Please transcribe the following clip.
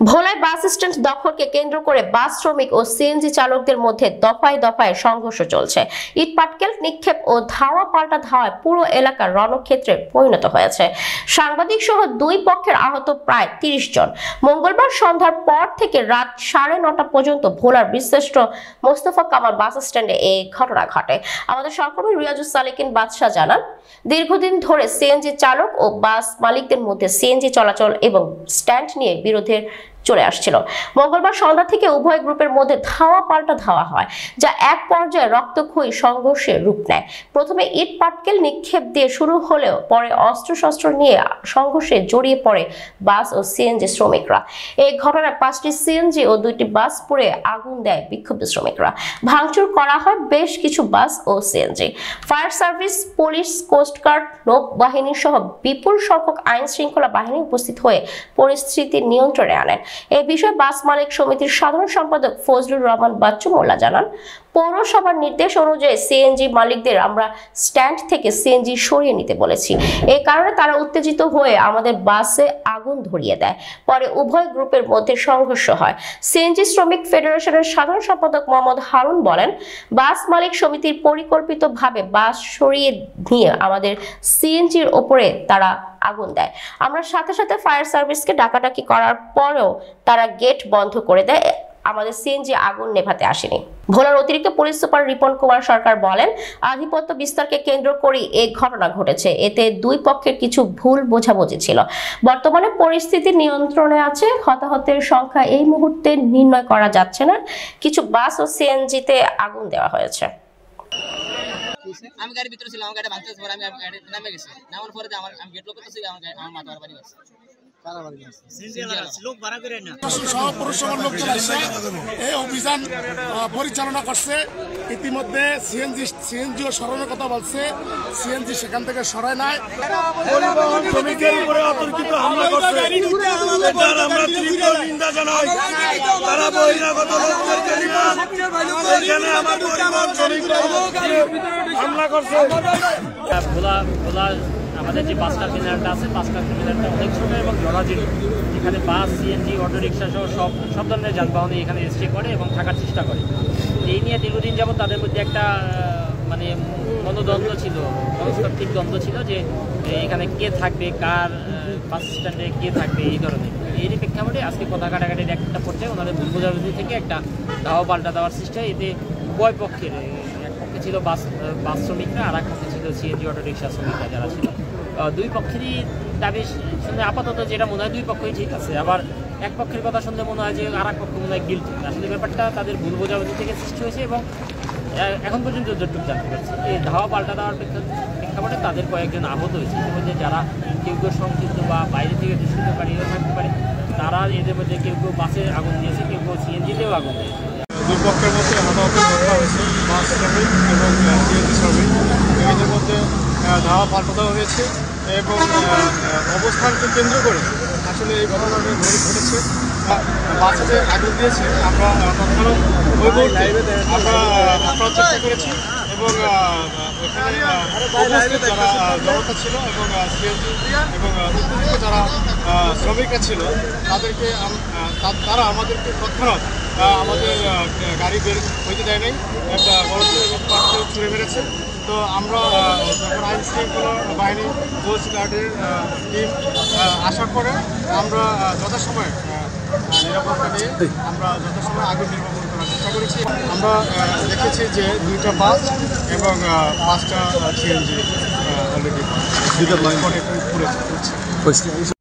ভোলায় bus stand দখলকে কেন্দ্র করে বাস শ্রমিক ও সিএনজি চালকদের মধ্যে দফায় দফায় সংঘর্ষ চলছে। ইট পাটকেল নিক্ষেপ ও ধাওয়া পাল্টা ধাওয়ায় পুরো এলাকা রণক্ষেত্রে পরিণত হয়েছে। সাংবাদিক সহ দুই পক্ষের আহত প্রায় ৩০ জন। মঙ্গলবার সন্ধ্যার পর থেকে রাত ৯:৩০ পর্যন্ত ভোলার বীরশ্রেষ্ঠ মোস্তফা কামাল বাস স্ট্যান্ডে এই ঘটনা ঘটে। আমাদের সহকর্মী রিয়াজুস সালেকিন বাদশা জানান, দীর্ঘদিন ধরে সিএনজি চালক ও বাস মালিকদের মধ্যে সিএনজি চলাচল এবং স্ট্যান্ড নিয়ে বিরোধের চলে আসছিল। মঙ্গলবার সন্ধ্যা থেকে উভয় গ্রুপের মধ্যে ধাওয়া পাল্টা ধাওয়া হয়, যা এক পর্যায়ে রক্তক্ষয়ী সংঘর্ষের রূপ নেয়। প্রথমে ইট পাটকেল নিক্ষেপ দিয়ে শুরু হলেও পরে অস্ত্রশস্ত্র নিয়ে সংঘর্ষে জড়িয়ে পড়ে বাস ও সিএনজি শ্রমিকরা। এই ঘটনায় 5টি সিএনজি ও 2টি বাস পুড়ে আগুন দেয় বিক্ষুব্ধ শ্রমিকরা। ভাঙচুর করা হয় বেশ কিছু বাস ও CNG. Fire service, police, coast guard, নৌবাহিনী সহ বিপুল সংখ্যক আইন শৃঙ্খলা বাহিনী উপস্থিত হয়ে পরিস্থিতি নিয়ন্ত্রণে আনেন। এই বিষয়ে বাস মালিক সমিতির সাধারণ সম্পাদক ফজলুর রহমান বাচ্চু মোল্লা জানান, পৌরসভার নির্দেশ অনুযায়ী সিএনজি মালিকদের আমরা স্ট্যান্ড থেকে সিএনজি সরিয়ে নিতে বলেছি। এই কারণে তারা উত্তেজিত হয়ে আমাদের বাসে আগুন ধরিয়ে দেয়। পরে উভয় গ্রুপের মধ্যে সংঘর্ষ হয়। সিএনজি শ্রমিক ফেডারেশনের সাধারণ সম্পাদক মোহাম্মদ হারুন বলেন, বাস মালিক সমিতির পরিকল্পিতভাবে বাস সরিয়ে নিয়ে আমাদের সিএনজির ওপরে তারা আগুন দেয়। আমরা সাথে সাথে ফায়ার সার্ভিসকে ডাকাডাকি করার পরেও তারা গেট বন্ধ করে দেয়। আমাদের সিএনজি আগুন নেভাতে আসেনি। ভোলার অতিরিক্ত পুলিশ সুপার রিপন কুমার সরকার বলেন, আধিপত্য বিস্তারকে কেন্দ্র করে এই ঘটনা ঘটেছে। এতে দুই পক্ষের কিছু ভুল বোঝাবুঝি ছিল। বর্তমানে পরিস্থিতি নিয়ন্ত্রণে আছে। হতাহতের সংখ্যা এই মুহূর্তে নির্ণয় করা যাচ্ছে না। কিছু বাস ও সিএনজিতে আগুন দেওয়া হয়েছে। আমি গাড়ির ভিতরে ছিলাম, আমার গাড়ি ভাঙতে পরে আমি গাড়ি নামে গেছি। নামার পরে আমি গেট লক করতেছি, আমার মাথা বাড়ি গেছে। এই অভিযান পরিচালনা করছে। ইতিমধ্যে সিএনজি সরানোর কথা বলছে, সিএনজি সেখান থেকে সরায় নাই। পরিবহন শ্রমিকের উপরে অতর্কিত হামলা করছে, যার আমরা তীব্র নিন্দা জানাই। তারা বহিরাগত লোকদেরকে এখানে আমার পরিবহন শ্রমিকরা হামলা করছে। ভোলা আমাদের যে বাস টার্মিনালটা আছে, বাস টার্মিনালটা অনেক ছোট এবং জরাজীর্ণ। এখানে বাস, সিএনজি, অটোরিকশা সহ সব ধরনের যানবাহনই এখানে স্টে করে এবং থাকার চেষ্টা করে। এই নিয়ে দীর্ঘদিন যাবত তাদের মধ্যে একটা মনোদ্বন্দ্ব ছিল, মনস্তাত্ত্বিক দ্বন্দ্ব ছিল যে এখানে কে থাকবে, কার বাস স্ট্যান্ডে কে থাকবে, এই ধরনের। এরই প্রেক্ষাপটে আজকে কথা কাটাকাটির একটা পর্যায়ে ওনাদের ভুল বোঝাবুঝি থেকে একটা ধাওয়া পাল্টা দেওয়ার সৃষ্টি হয়। এতে উভয় পক্ষের, এক পক্ষে ছিল বাস শ্রমিকরা, আর এক পক্ষে ছিল সিএনজি অটোরিকশা শ্রমিকরা যারা ছিল। দুই পক্ষেরই দাবি শুনে আপাতত যেটা মনে হয় দুই পক্ষই ঠিক আছে, আবার এক পক্ষের কথা শুনলে মনে হয় যে আর এক পক্ষ মনে হয় গিল্টি। আসলে ব্যাপারটা তাদের ভুল বোঝাবুঝি থেকে সৃষ্টি হয়েছে এবং এখন পর্যন্ত যতটুকু জানতে পারছি এই ধাওয়া পাল্টা দেওয়ার প্রেক্ষাপটে তাদের কয়েকজন আহত হয়েছে। এর মধ্যে যারা কেউ সংক্ষিপ্ত বা বাইরে থেকে দুষ্কৃতকারীরা থাকতে পারে, তারা এদের মধ্যে কেউ বাসে আগুন দিয়েছে, কেউ সিএনজিতেও আগুন দিয়েছে। দুই পক্ষের মধ্যে হতাহতের ঘটনা হয়েছে। বাস শ্রমিক এবং সিএনজি শ্রমিক এদের মধ্যে ধাওয়া পাল্টা দেওয়া হয়েছে এবং অবস্থানকে কেন্দ্র করে আসলে এই ঘটনাটি ঘটেছে। বাসে আগুন দিয়েছে, আমরা তৎক্ষণাৎ ওই মুহূর্তে আমরা আপনার চেষ্টা করেছি এবং এখানে উপস্থিত যারা জনতা ছিল এবং সিএনজি এবং উত্তেজিত যারা শ্রমিকরা ছিল তারা আমাদেরকে তৎক্ষণাৎ আমাদের গাড়ি বের হইতে দেয় নাই, একটা গণতন্ত্র এবং পার্কে ছুড়ে মেরেছে। তো আমরা যখন আইন শৃঙ্খলা বাহিনী, কোস্ট গার্ডের টিম আসার পরে আমরা যথাসময়ে নিরাপত্তা নিয়ে আমরা যথাসময়ে আগুন নির্বাপন করার চেষ্টা করেছি। আমরা দেখেছি যে 2টা বাস এবং 5টা সিএনজি অলরেডি পুড়েছে।